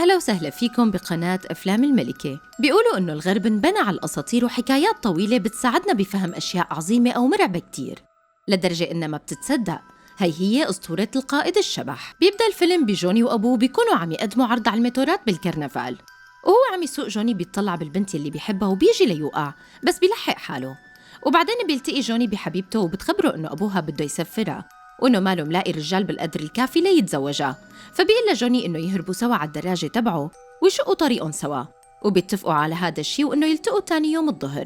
أهلا وسهلا فيكم بقناة أفلام الملكة. بيقولوا إنه الغرب انبنى على الأساطير وحكايات طويلة بتساعدنا بفهم أشياء عظيمة أو مرعبة كتير، لدرجة إنها ما بتتصدق. هي أسطورة القائد الشبح. بيبدأ الفيلم بجوني وأبوه بيكونوا عم يقدموا عرض على الموتورات بالكرنفال، وهو عم يسوق جوني بيطلع بالبنت اللي بيحبها وبيجي ليوقع، بس بيلحق حاله. وبعدين بيلتقي جوني بحبيبته وبتخبره إنه أبوها بده يسفرها، وإنه ماله ملاقي رجال بالقدر الكافي ليتزوجها. فبيقول لجوني إنه يهربوا سوا على الدراجة تبعه ويشقوا طريقهم سوا، وبيتفقوا على هذا الشيء وإنه يلتقوا تاني يوم الظهر.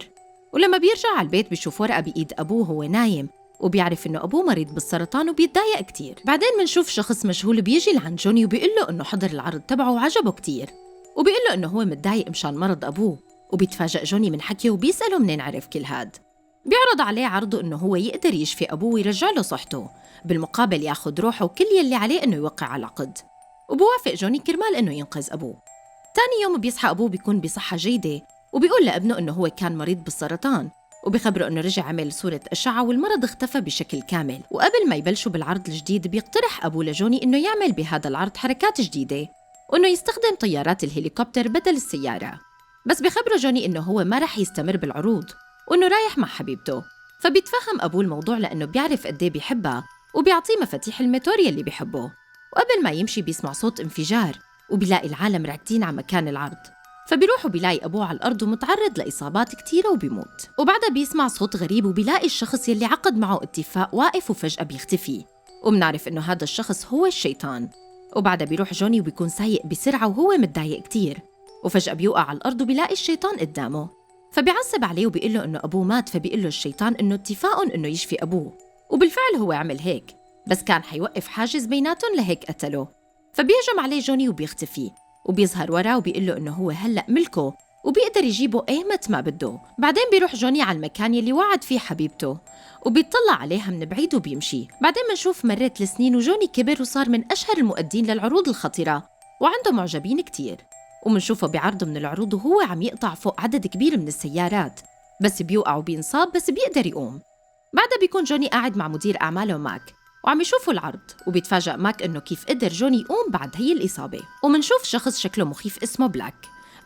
ولما بيرجع على البيت بيشوف ورقة بإيد أبوه وهو نايم، وبيعرف إنه أبوه مريض بالسرطان وبيتضايق كتير. بعدين منشوف شخص مجهول بيجي لعند جوني وبيقول له إنه حضر العرض تبعه وعجبه كتير، وبيقول له إنه هو متضايق مشان مرض أبوه. وبيتفاجأ جوني من حكيه وبيسأله منين عرف كل هاد. بيعرض عليه عرضه إنه هو يقدر يشفي أبوه ويرجع له صحته، بالمقابل ياخد روحه وكل يلي عليه إنه يوقع على العقد. وبوافق جوني كرمال إنه ينقذ أبوه. تاني يوم بيصحى أبوه بيكون بصحة جيدة، وبيقول لابنه إنه هو كان مريض بالسرطان، وبيخبره إنه رجع عمل صورة أشعة والمرض اختفى بشكل كامل. وقبل ما يبلشوا بالعرض الجديد بيقترح أبوه لجوني إنه يعمل بهذا العرض حركات جديدة، وإنه يستخدم طيارات الهليكوبتر بدل السيارة. بس بيخبره جوني إنه هو ما رح يستمر بالعروض، وإنه رايح مع حبيبته. فبيتفهم أبوه الموضوع لأنه بيعرف قديه بيحبها، وبيعطيه مفاتيح الموتور يلي بيحبه. وقبل ما يمشي بيسمع صوت انفجار، وبيلاقي العالم راكدين على مكان العرض. فبيروح وبيلاقي أبوه على الأرض ومتعرض لإصابات كتيرة وبيموت. وبعدها بيسمع صوت غريب وبيلاقي الشخص يلي عقد معه اتفاق واقف وفجأة بيختفي، ومنعرف إنه هذا الشخص هو الشيطان. وبعدها بيروح جوني وبيكون سايق بسرعة وهو متضايق كتير، وفجأة بيوقع على الأرض وبيلاقي الشيطان قدامه. فبيعصب عليه وبيقول له إنه أبوه مات. فبيقول له الشيطان إنه اتفاقهم إنه يشفي أبوه، وبالفعل هو عمل هيك، بس كان حيوقف حاجز بيناتهم لهيك قتله. فبيهجم عليه جوني وبيختفي، وبيظهر وراه وبيقول له إنه هو هلأ ملكه وبيقدر يجيبه أيمت ما بده. بعدين بيروح جوني على المكان يلي وعد فيه حبيبته، وبيطلع عليها من بعيد وبيمشي. بعدين منشوف مرت السنين وجوني كبر وصار من أشهر المؤدين للعروض الخطيرة، وعنده معجبين كتير. ومنشوفه بعرض من العروض وهو عم يقطع فوق عدد كبير من السيارات، بس بيوقع وبينصاب بس بيقدر يقوم. بعدها بيكون جوني قاعد مع مدير أعماله ماك وعم يشوفوا العرض، وبيتفاجأ ماك إنه كيف قدر جوني يقوم بعد هي الإصابة. ومنشوف شخص شكله مخيف اسمه بلاك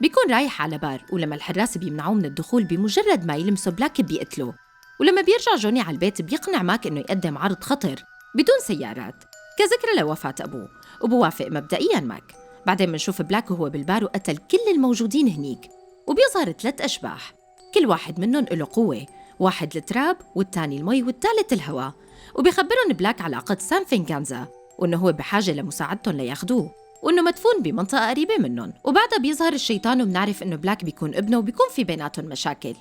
بيكون رايح على بار، ولما الحراس بيمنعوه من الدخول بمجرد ما يلمسه بلاك بيقتله. ولما بيرجع جوني على البيت بيقنع ماك إنه يقدم عرض خطر بدون سيارات كذكرى لوفاة أبوه، وبوافق مبدئياً ماك. بعدين منشوف بلاك وهو بالبار وقتل كل الموجودين هنيك، وبيظهر 3 أشباح، كل واحد منهم له قوة، واحد التراب والتاني المي والثالث الهواء. وبيخبرهم بلاك على عقد سان فينغانزا، وإنه هو بحاجة لمساعدتهم لياخدوه، وإنه مدفون بمنطقة قريبة منهم. وبعدها بيظهر الشيطان وبنعرف إنه بلاك بيكون ابنه وبيكون في بيناتهم مشاكل،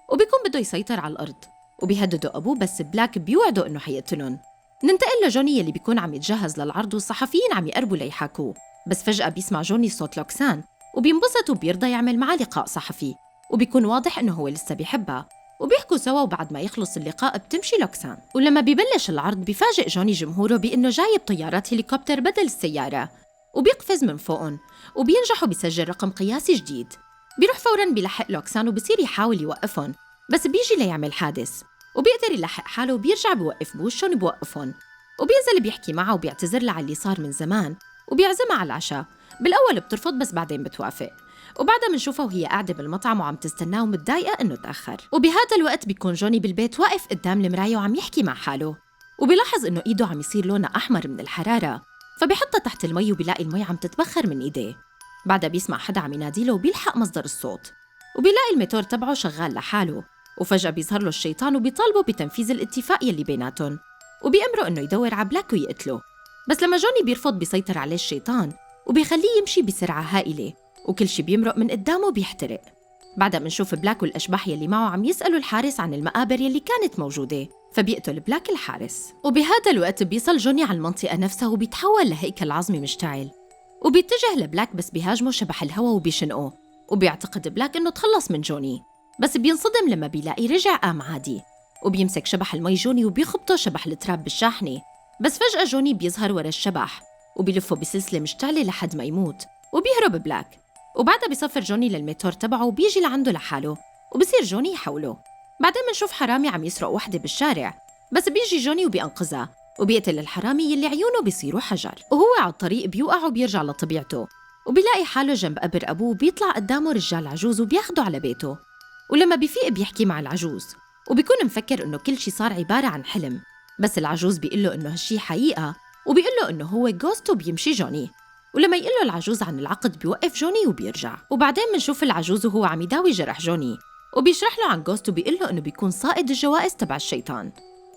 وبيكون بده يسيطر على الأرض، وبيهددوا أبوه بس بلاك بيوعده إنه حيقتلهم. ننتقل لجوني يلي بيكون عم يتجهز للعرض والصحفيين عم يقربوا ليحاكوه، بس فجأة بيسمع جوني صوت لوكسان وبينبسط وبيرضى يعمل معاه لقاء صحفي، وبيكون واضح إنه هو لسه بيحبها. وبيحكوا سوا، وبعد ما يخلص اللقاء بتمشي لوكسان. ولما بيبلش العرض بيفاجئ جوني جمهوره بإنه جايب طيارات هليكوبتر بدل السيارة، وبيقفز من فوقهم وبينجح وبيسجل رقم قياسي جديد. بيروح فوراً بيلحق لوكسان وبصير يحاول يوقفهم، بس بيجي ليعمل حادث وبيقدر يلحق حاله وبيرجع بيوقف بوشهم وبيوقفهم، وبينزل بيحكي معه وبيعتذر لها على اللي صار من زمان، وبيعزمها على العشاء. بالأول بترفض بس بعدين بتوافق. وبعدها منشوفها وهي قاعدة بالمطعم وعم تستناه ومتضايقة إنه تأخر. وبهذا الوقت بيكون جوني بالبيت واقف قدام المراية وعم يحكي مع حاله، وبيلاحظ إنه إيده عم يصير لونها أحمر من الحرارة، فبيحطها تحت المي وبيلاقي المي عم تتبخر من إيديه. بعدها بيسمع حدا عم يناديله وبيلحق مصدر الصوت، وبيلاقي الموتور تبعه شغال لحاله. وفجأة بيظهر له الشيطان وبيطالبه بتنفيذ الاتفاق يلي بيناتهم، وبيأمره إنه يدور على بلاك ويقتله. بس لما جوني بيرفض بيسيطر عليه الشيطان وبيخليه يمشي بسرعة هائلة، وكل شي بيمرق من قدامه بيحترق. بعدها منشوف بلاك والأشباح يلي معه عم يسألوا الحارس عن المقابر يلي كانت موجودة، فبيقتل بلاك الحارس. وبهذا الوقت بيصل جوني على المنطقة نفسها وبيتحول لهيكل عظمي مشتعل، وبيتجه لبلاك بس بيهاجمه شبح الهوا وبيشنقه، وبيعتقد بلاك إنه تخلص من جوني، بس بينصدم لما بيلاقي رجع قام عادي. وبيمسك شبح المي جوني وبيخبطه شبح التراب بالشاحنة، بس فجأة جوني بيظهر ورا الشبح وبيلفه بسلسلة مشتعلة لحد ما يموت، وبيهرب بلاك. وبعدها بيصفر جوني للميتور تبعه وبيجي لعنده لحاله، وبصير جوني يحوله. بعدين منشوف حرامي عم يسرق وحدة بالشارع، بس بيجي جوني وبينقذها، وبيقتل الحرامي يلي عيونه بيصيروا حجر، وهو على الطريق بيوقع وبيرجع لطبيعته. وبيلاقي حاله جنب قبر أبوه، بيطلع قدامه رجال عجوز وبياخده على بيته. ولما بيفيق بيحكي مع العجوز وبيكون مفكر إنه كل شي صار عبارة عن حلم، بس العجوز بيقول له إنه هالشي حقيقة، وبيقول له إنه هو جوست وبيمشي جوني. ولما يقول له العجوز عن العقد بيوقف جوني وبيرجع. وبعدين منشوف العجوز وهو عم يداوي جرح جوني، وبيشرح له عن جوست وبيقول له إنه بيكون صائد الجوائز تبع الشيطان،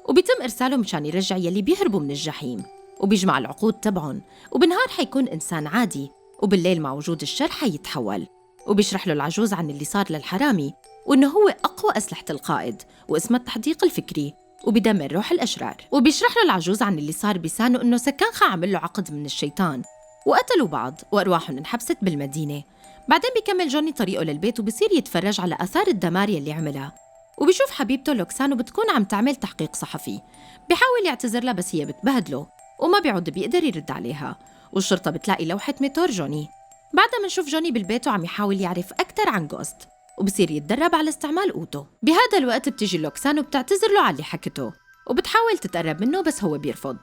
وبيتم إرساله مشان يرجع يلي بيهربوا من الجحيم. وبيجمع العقود تبعهم، وبالنهار حيكون إنسان عادي، وبالليل مع وجود الشر حيتحول. وبيشرح له العجوز عن اللي صار للحرامي، وإنه هو أقوى أسلحة القائد واسمه التحديق الفكري، وبيدمر روح الأشرار. وبيشرح له العجوز عن اللي صار بسانه، إنه سكانخا عمل له عقد من الشيطان وقتلوا بعض وأرواحهم انحبست بالمدينة. بعدين بيكمل جوني طريقه للبيت وبصير يتفرج على آثار الدمار يلي عملها، وبيشوف حبيبته لوكسان وبتكون عم تعمل تحقيق صحفي. بيحاول يعتذر لها بس هي بتبهدله وما بيعود بيقدر يرد عليها، والشرطة بتلاقي لوحة ميتور جوني. بعدها منشوف جوني بالبيت وعم يحاول يعرف أكتر عن جوست، وبصير يتدرب على استعمال قوته. بهذا الوقت بتيجي لوكسان وبتعتذر له على اللي حكته، وبتحاول تتقرب منه بس هو بيرفض،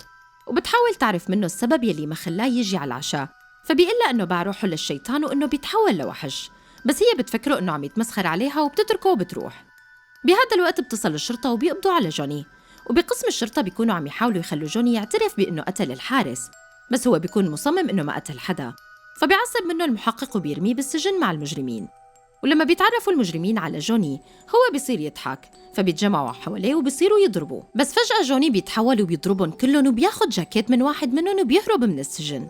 وبتحاول تعرف منه السبب يلي ما خلاه يجي على العشاء. فبيقول لها إنه باع روحه للشيطان وإنه بيتحول لوحش، بس هي بتفكره إنه عم يتمسخر عليها وبتتركه وبتروح. بهذا الوقت بتصل الشرطة وبيقبضوا على جوني، وبقسم الشرطة بيكونوا عم يحاولوا يخلوا جوني يعترف بإنه قتل الحارس، بس هو بيكون مصمم إنه ما قتل حدا. فبيعصب منه المحقق وبيرميه بالسجن مع المجرمين. ولما بيتعرفوا المجرمين على جوني هو بيصير يضحك، فبيتجمعوا حواليه وبيصيروا يضربوه. بس فجأة جوني بيتحول وبيضربهم كلهم، وبياخد جاكيت من واحد منهم وبيهرب من السجن،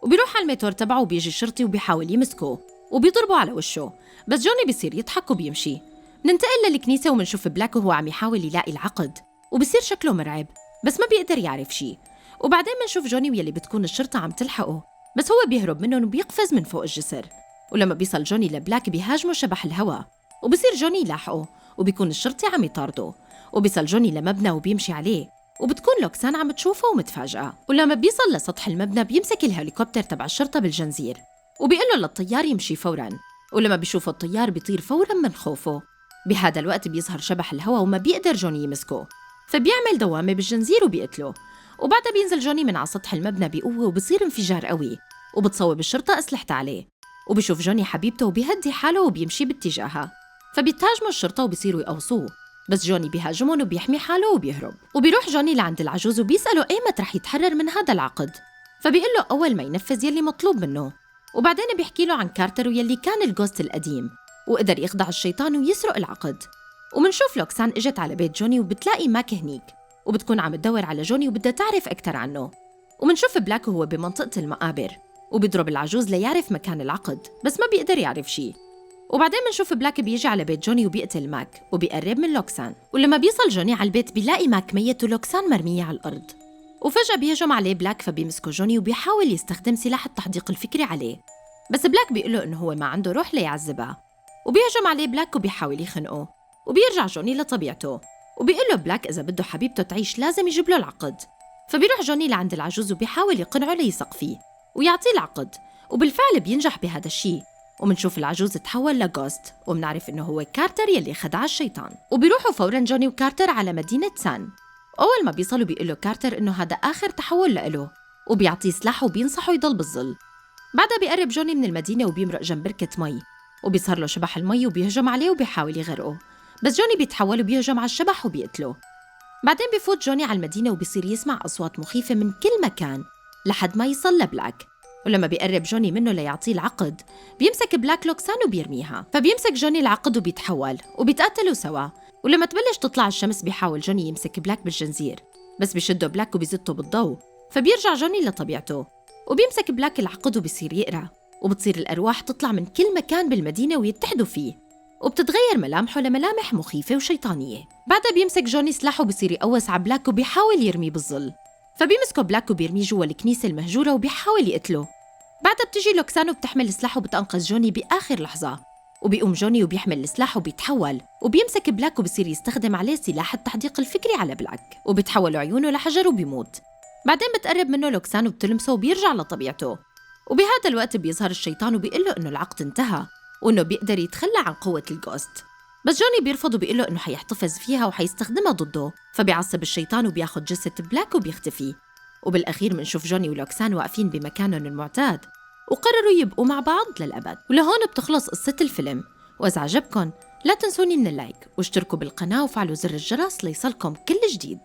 وبيروح على الميتور تبعه وبيجي الشرطي وبيحاول يمسكه وبيضربه على وشه، بس جوني بيصير يضحك وبيمشي. مننتقل للكنيسة ومنشوف بلاك وهو عم يحاول يلاقي العقد، وبصير شكله مرعب بس ما بيقدر يعرف شي. وبعدين منشوف جوني ويلي بتكون الشرطة عم تلحقه، بس هو بيهرب منهم وبيقفز من فوق الجسر. ولما بيصل جوني لبلاك بيهاجمه شبح الهوا، وبصير جوني يلاحقه وبيكون الشرطي عم يطارده. وبيصل جوني لمبنى وبيمشي عليه، وبتكون لوكسان عم تشوفه ومتفاجئة. ولما بيصل لسطح المبنى بيمسك الهليكوبتر تبع الشرطة بالجنزير وبيقول له للطيار يمشي فوراً. ولما بيشوفه الطيار بيطير فوراً من خوفه. بهذا الوقت بيظهر شبح الهوا وما بيقدر جوني يمسكه، فبيعمل دوامة بالجنزير وبيقتله. وبعدها بينزل جوني من على سطح المبنى بقوة وبصير انفجار قوي، وبتصوب الشرطة أسلحة عليه. وبيشوف جوني حبيبته وبيهدي حاله وبيمشي باتجاهها، فبيتهاجموا الشرطة وبيصيروا يقوصوه، بس جوني بيهاجمهم وبيحمي حاله وبيهرب. وبيروح جوني لعند العجوز وبيسأله ايمت رح يتحرر من هذا العقد، فبيقول له أول ما ينفذ يلي مطلوب منه. وبعدين بيحكي له عن كارتر ويلي كان الجوست القديم وقدر يخدع الشيطان ويسرق العقد. ومنشوف لوكسان اجت على بيت جوني وبتلاقي ماك هنيك، وبتكون عم تدور على جوني وبدها تعرف أكتر عنه. ومنشوف بلاك وهو بمنطقة المقابر وبيضرب العجوز ليعرف مكان العقد، بس ما بيقدر يعرف شي. وبعدين منشوف بلاك بيجي على بيت جوني وبيقتل ماك وبيقرب من لوكسان. ولما بيصل جوني على البيت بيلاقي ماك ميت ولوكسان مرمية على الأرض. وفجأة بيهجم عليه بلاك، فبيمسكه جوني وبيحاول يستخدم سلاح التحديق الفكري عليه، بس بلاك بيقوله إنه هو ما عنده روح ليعذبها. وبيهجم عليه بلاك وبيحاول يخنقه، وبيرجع جوني لطبيعته وبيقول له بلاك إذا بده حبيبته تعيش لازم يجيب له العقد. فبيروح جوني لعند العجوز وبيحاول يقنعه ليثق فيه ويعطيه العقد، وبالفعل بينجح بهذا الشيء. ومنشوف العجوز تحول لجوست، ومنعرف إنه هو كارتر يلي خدع الشيطان. وبيروحوا فوراً جوني وكارتر على مدينة سان. أول ما بيصلوا بيقول له كارتر إنه هذا آخر تحول لإله، وبيعطيه سلاح وبينصحه يضل بالظل. بعدها بيقرب جوني من المدينة وبيمرق جنب بركة مي، وبيصير له شبح المي وبيهجم عليه وبيحاول يغرقه، بس جوني بيتحول وبيهجم على الشبح وبيقتله. بعدين بيفوت جوني على المدينة وبيصير يسمع أصوات مخيفة من كل مكان لحد ما يصل لبلاك. ولما بيقرب جوني منه ليعطيه العقد بيمسك بلاك لوكسان وبيرميها، فبيمسك جوني العقد وبيتحول وبيتقتلوا سوا. ولما تبلش تطلع الشمس بيحاول جوني يمسك بلاك بالجنزير، بس بيشده بلاك وبيزته بالضوء، فبيرجع جوني لطبيعته. وبيمسك بلاك العقد وبيصير يقرأ، وبتصير الأرواح تطلع من كل مكان بالمدينة ويتحدوا فيه، وبتتغير ملامحه لملامح مخيفة وشيطانية. بعدها بيمسك جوني سلاحه وبيصير يقوس على بلاك وبيحاول يرميه بالظل، فبيمسكه بلاك وبيرميه جوا الكنيسة المهجورة وبيحاول يقتله. بعدها بتجي لوكسان وبتحمل السلاح وبتنقذ جوني بآخر لحظة، وبيقوم جوني وبيحمل السلاح وبيتحول وبيمسك بلاك وبصير يستخدم عليه سلاح التحديق الفكري على بلاك، وبيتحولوا عيونه لحجر وبيموت. بعدين بتقرب منه لوكسان وبتلمسه وبيرجع لطبيعته. وبهذا الوقت بيظهر الشيطان وبيقول له إنه العقد انتهى وإنه بيقدر يتخلى عن قوة الجوست، بس جوني بيرفض وبيقول له إنه حيحتفظ فيها وحيستخدمها ضده. فبيعصب الشيطان وبياخد جثة بلاك وبيختفي. وبالأخير منشوف جوني ولوكسان واقفين بمكانهم المعتاد، وقرروا يبقوا مع بعض للأبد. ولهون بتخلص قصة الفيلم، وإذا عجبكن لا تنسوني من اللايك واشتركوا بالقناة وفعلوا زر الجرس ليصلكم كل جديد.